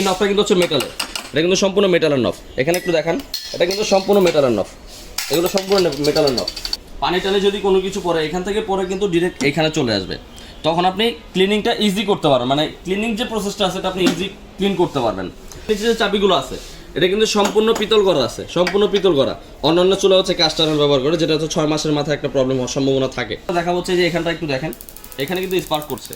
এই নবটা কিন্তু হচ্ছে মেটালের, এটা কিন্তু সম্পূর্ণ মেটালের নব। এখানে একটু দেখান, এটা কিন্তু সম্পূর্ণ মেটালের নব, এগুলো সম্পূর্ণ মেটালের নব। পানি টানে যদি কোনো কিছু পরে এখান থেকে পরে কিন্তু ডিরেক্ট এখানে চলে আসবে, তখন আপনি ক্লিনিংটা ইজি করতে পারবেন, মানে ক্লিনিং যে প্রসেসটা আছে এটা আপনি ইজি ক্লিন করতে পারবেন। নিচে যে চাবিগুলো আছে এটা কিন্তু সম্পূর্ণ পিতল করা আছে, সম্পূর্ণ পিতল করা। অন্যান্য চুলা হচ্ছে কাস্ট আয়রন ব্যবহার করে, যেটা হচ্ছে 6 মাসের মাথায় একটা প্রবলেম হওয়ার সম্ভাবনা থাকে। দেখা হচ্ছে যে এখানটা একটু দেখেন, এখানে কিন্তু স্পার্ক করছে,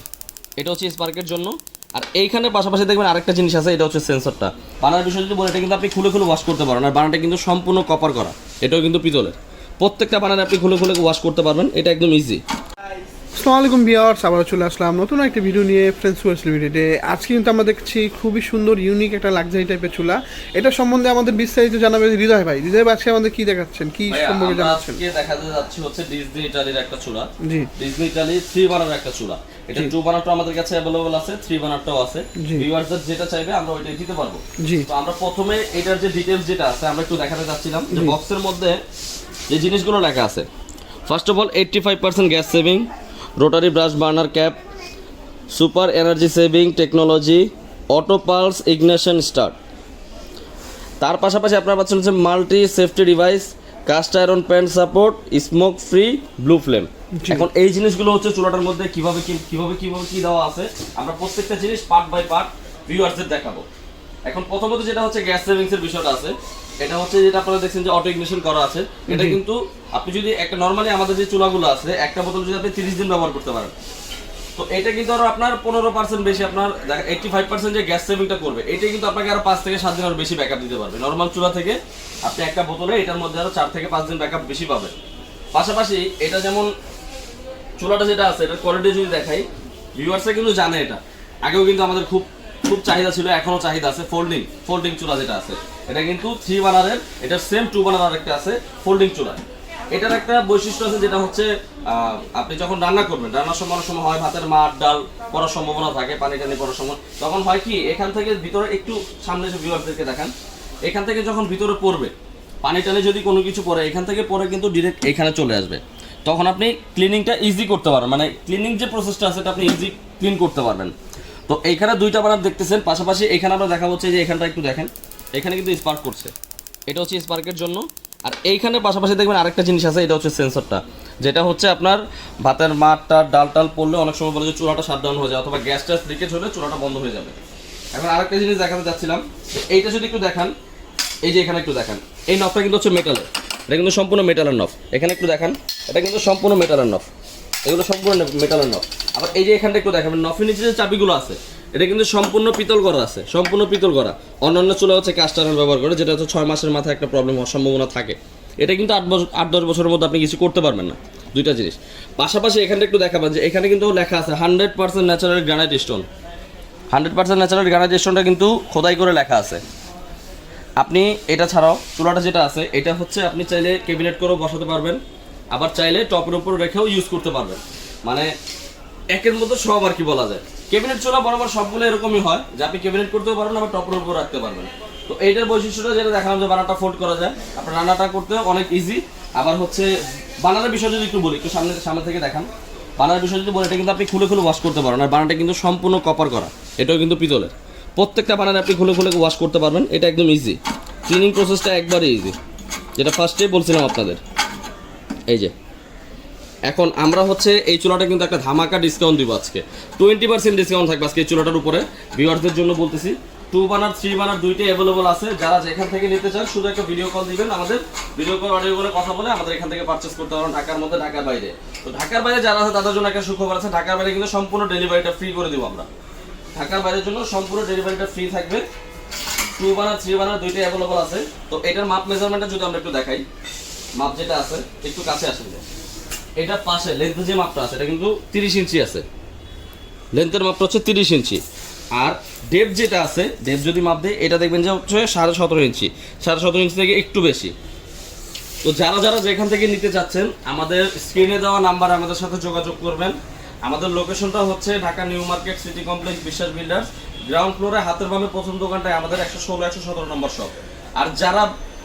এটা হচ্ছে স্পার্কের জন্য। আর এইখানে পাশাপাশি দেখবেন আরেকটা জিনিস আছে, এটা হচ্ছে সেন্সরটা। বানানোর বিষয় যদি বলে, এটা কিন্তু আপনি খুলে খুলে ওয়াশ করতে পারেন, আর বানানটা কিন্তু সম্পূর্ণ কপার করা, এটাও কিন্তু পিতলের। প্রত্যেকটা বানানে আপনি খুলে খুলে ওয়াশ করতে পারবেন, এটা একদম ইজি। আসসালামু আলাইকুম ভিউয়ার্স, আবার চলে আসলাম নতুন একটা ভিডিও নিয়ে ফ্রেন্ডস ওয়েস লিমিটেডে। আজকে কিন্তু আমরা দেখছি খুবই সুন্দর ইউনিক একটা লাক্সারি টাইপের চুলা। এটা সম্বন্ধে আমাদের বিস্তারিত জানাবে হৃদয় ভাই। হৃদয় ভাই আজকে আমাদের কি দেখাচ্ছেন, কি সম্পর্কে জানাচ্ছেন? আজকে দেখাতে যাচ্ছে হচ্ছে ডিজনি ইটালির একটা চুলা। জি, ডিজনি ইটালি 3 বার্নার একটা চুলা। এটা 2 বার্নারটা আমাদের কাছে अवेलेबल আছে, 3 বার্নারটাও আছে। ভিউয়ারদের যেটা চাইবে আমরা ওইটাই দিতে পারবো। জি, তো আমরা প্রথমে এটার যে ডিটেইলস যেটা আছে আমরা একটু দেখাতে যাচ্ছিলাম, যে বক্সের মধ্যে যে জিনিসগুলো লেখা আছে। First of all 85% gas saving, rotary brush burner cap, super energy saving technology, auto pulse ignition start. তার পাশাপাশি আপনারা পাচ্ছেন হচ্ছে multi safety device, cast iron pan support, smoke free, blue flame. এখন এই জিনিসগুলো হচ্ছে চুলাটার মধ্যে কিভাবে কি দেওয়া আছে, আমরা প্রত্যেকটা জিনিস পার্ট বাই পার্ট ভিউয়ারদের দেখাবো। এখন প্রথমত যেটা হচ্ছে গ্যাস সেভিংস এর বিষয়টা আছে, এটা হচ্ছে যেটা আপনারা দেখছেন যে অটো ইগনিশন করা আছে। এটা কিন্তু আপনি যদি একটা নরমালি আমাদের যে চুলাগুলো আছে, একটা বোতল যদি আপনি 30 দিন ব্যবহার করতে পারেন, তো এটা কিন্তু আরো আপনার 15% বেশি, আপনার 85% যে গ্যাস সেভিংটা করবে, এটা কিন্তু আপনাকে আরো 5 থেকে 7 দিন আরো বেশি ব্যাকআপ দিতে পারবে। নরমাল চুলা থেকে আপনি একটা বোতলে এটার মধ্যে আরো 4 থেকে 5 দিন ব্যাকআপ বেশি পাবেন। পাশাপাশি এটা যেমন চুলাটা যেটা আছে, এটার কোয়ালিটি যদি দেখাই, ভিউয়ার্সরা কিন্তু জানে এটা। আগেও কিন্তু আমাদের খুব চাহিদা ছিল, এখনো চাহিদা আছে। ফোল্ডিং চুলা যেটা আছে, এটা কিন্তু 3 বার্নারের, এটার সেম 2 বার্নার একটা আছে ফোল্ডিং চুলা। এটার একটা বৈশিষ্ট্য আছে, যেটা হচ্ছে আপনি যখন রান্না করবেন, রান্নার সময় অনেক সময় হয় ভাতের মার ডাল পড়ার সম্ভাবনা থাকে, পানি টানি পড়ার সময়, তখন হয় কি এখান থেকে ভিতরে একটু সামনে এসে ভিউয়ারদেরকে দেখান, এখান থেকে যখন ভিতরে পড়বে পানি টানি যদি কোনো কিছু পড়ে, এখান থেকে পরে কিন্তু ডিরেক্ট এখানে চলে আসবে, তখন আপনি ক্লিনিংটা ইজি করতে পারবেন, মানে ক্লিনিং যে প্রসেসটা আছে এটা আপনি ইজি ক্লিন করতে পারবেন। তো এইখানে 2টা বার্নার দেখতেছেন, পাশাপাশি এখানে আমরা দেখা হচ্ছে যে এখানটা একটু দেখেন, এখানে কিন্তু স্পার্ক করছে, এটা হচ্ছে স্পার্কের জন্য। আর এইখানে পাশাপাশি দেখবেন আরেকটা জিনিস আছে, এটা হচ্ছে সেন্সরটা, যেটা হচ্ছে আপনার ভাতের মাঠটা ডাল টাল পড়লে অনেক সময় বলে যে চুলাটা শাটডাউন হয়ে যায়, অথবা গ্যাস ট্যাস লিকেজ হলে চুলাটা বন্ধ হয়ে যাবে। এখন আরেকটা জিনিস দেখাতে যাচ্ছিলাম, এইটা যদি একটু দেখান, এই যে এখানে একটু দেখান, এই নবটা কিন্তু হচ্ছে মেটালের, এটা কিন্তু সম্পূর্ণ মেটালের নব। এখানে একটু দেখান, এটা কিন্তু সম্পূর্ণ মেটালের নব, এগুলো সম্পূর্ণ মেটালের নব। আবার এই যে এখানটা একটু দেখাবেন, নফের নিচে যে চাবিগুলো আছে এটা কিন্তু সম্পূর্ণ পিতল করা আছে, সম্পূর্ণ পিতল করা। অন্যান্য চুলা হচ্ছে কাস্ট আয়রন ব্যবহার করে, যেটা হচ্ছে 6 মাসের মাথায় একটা প্রবলেম হওয়ার সম্ভাবনা থাকে। এটা কিন্তু 8-10 বছরের মধ্যে আপনি কিছু করতে পারবেন না, 2টা জিনিস। পাশাপাশি এখানটা একটু দেখাবেন যে এখানে কিন্তু লেখা আছে 100% natural granite stone. 100% natural granite স্টোনটা কিন্তু খোদাই করে লেখা আছে। আপনি এটা ছাড়াও চুলাটা যেটা আছে, এটা হচ্ছে আপনি চাইলে ক্যাবিনেট করেও বসাতে পারবেন, আবার চাইলে টপের উপর রেখেও ইউজ করতে পারবেন, মানে একের মধ্যে সব আর কি বলা যায়। ক্যাবিনেট চুলা বরাবর সবগুলো এরকমই হয় যে আপনি ক্যাবিনেট করতেও পারবেন, আবার টপের উপর রাখতে পারবেন। তো এইটার বৈশিষ্ট্যটা যেটা দেখালাম, যে বানাটা ফোল্ড করা যায়, আপনার রান্নাটা করতে অনেক ইজি। আবার হচ্ছে বানানোর বিষয় যদি একটু বলি, একটু সামনে থেকে দেখান, বানানোর বিষয় যদি বলি, এটা কিন্তু আপনি খুলে খুলে ওয়াশ করতে পারেন, আর বানাটা কিন্তু সম্পূর্ণ কপার করা, এটাও কিন্তু পিতলের। প্রত্যেকটা বানানে আপনি খুলে খুলে ওয়াশ করতে পারবেন, এটা একদম ইজি। ক্লিনিং প্রসেসটা একবারে ইজি, যেটা ফার্স্টেই বলছিলাম আপনাদের। এই যে এখন আমরা হচ্ছে এই চুলাটা কিন্তু একটা ধামাকা ডিসকাউন্ট দিব আজকে, 20% ডিসকাউন্ট থাকবে আজকে এই চুলাটার উপরে। ভিউয়ারদের জন্য বলতেছি, 2 বার্নার 3 বার্নার 2টাই অ্যাভেলেবল আছে। যারা যেখান থেকে নিতে চান শুধু একটা ভিডিও কল দিবেন, আমাদের ভিডিও কল অডিও কলে কথা বলে আমাদের এখান থেকে পারচেস করতে পারেন, ঢাকার মধ্যে ঢাকার বাইরে। তো ঢাকার বাইরে যারা আছে তাদের জন্য একটা সুখবর আছে, ঢাকার বাইরে কিন্তু সম্পূর্ণ ডেলিভারিটা ফ্রি করে দিব আমরা। ঢাকার বাইরের জন্য সম্পূর্ণ ডেলিভারিটা ফ্রি থাকবে। 2 বার্নার 3 বার্নার 2টাই অ্যাভেলেবল আছে। তো এটার মাপ মেজারমেন্টটা যদি আমরা একটু দেখাই, মাপ যেটা আছে একটু কাছে আসেন, এটা পাশে লেন্থ যে মাপটা আছে এটা কিন্তু 30 ইঞ্চি আছে, লেন্থের মাপটা হচ্ছে 30 ইঞ্চি। আর ডেপ যেটা আছে, ডেপ যদি মাপ দেয় এটা দেখবেন যে হচ্ছে 17.5 ইঞ্চি, 17.5 ইঞ্চি থেকে একটু বেশি। তো যারা যেখান থেকে নিতে চাচ্ছেন আমাদের স্ক্রিনে দেওয়া নাম্বারে আমাদের সাথে যোগাযোগ করবেন। আমাদের লোকেশনটা হচ্ছে Dhaka new market city complex বিশ্বাস বিল্ডার্স, গ্রাউন্ড ফ্লোরে হাতের বামে প্রথম দোকানটায় আমাদের 116-117 নম্বর শপ। আর যারা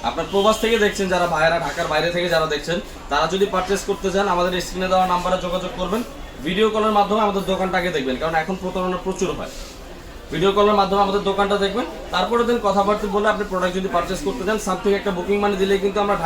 আপনার প্রবাস থেকে দেখছেন, যারা ভাইয়েরা ঢাকার বাইরে থেকে যারা দেখছেন, তারা যদি পারচেস করতে চান আমাদের স্ক্রিনে দেওয়া নাম্বারে যোগাযোগ করবেন। ভিডিও কলের মাধ্যমে আমাদের দোকানটাকে দেখবেন, কারণ এখন প্রতারণা প্রচুর হয়। ভিডিও কলের মাধ্যমে আমাদের দোকানটা দেখবেন, তারপরে দিন কথাবার্তা বলে আপনি প্রোডাক্ট যদি পারচেস করতে চান সামথিং একটা বুকিং মানি দিলে কিন্তু আমরা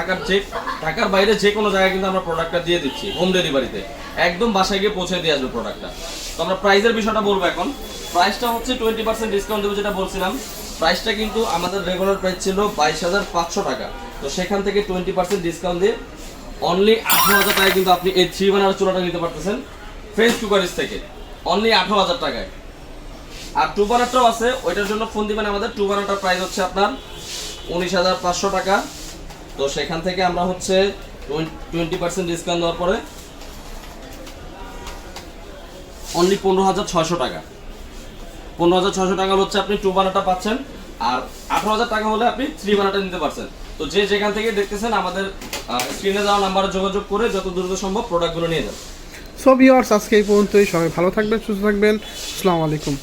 ঢাকার বাইরে যে কোনো জায়গায় কিন্তু আমরা প্রোডাক্টটা দিয়ে দিচ্ছি হোম ডেলিভারিতে, একদম বাসায় গিয়ে পৌঁছে দিয়ে আসবে প্রোডাক্টটা। তো আমরা প্রাইসের বিষয়টা বলবো এখন। প্রাইসটা হচ্ছে 20% ডিসকাউন্ট দেবো যেটা বলছিলাম। প্রাইসটা কিন্তু আমাদের রেগুলার প্রাইস ছিল 22,500 টাকা, তো সেখান থেকে 20% ডিসকাউন্ট দিয়ে অনলি 18,000 টাকায় কিন্তু আপনি এই 3 বার্নার চুলাটা নিতে পারতেছেন ফ্রেঞ্চ কুকারিজ থেকে, অনলি 18,000 টাকায়। আর 2 বার্নারটাও আছে, ওইটার জন্য ফোন দিবেন আমাদের। 2 বার্নারটার প্রাইস হচ্ছে আপনার 19,500 টাকা, তো সেখান থেকে আমরা হচ্ছে 20% ডিসকাউন্ট দেওয়ার পরে অনলি 15,600 টাকা। 15,600 টাকা হচ্ছে আপনি 2 বার্নারটা পাচ্ছেন, আর 18,000 টাকা হলে আপনি 3 বার্নারটা নিতে পারছেন। তো যে যেখান থেকে দেখতেছেন আমাদের স্ক্রিনে দেওয়া নাম্বারে যোগাযোগ করে যত দ্রুত সম্ভব প্রোডাক্টগুলো নিয়ে যান। সো ভিউয়ার্স, আজকে এই পর্যন্তই। সবাই ভালো থাকবেন, সুস্থ থাকবেন। আসসালামু আলাইকুম।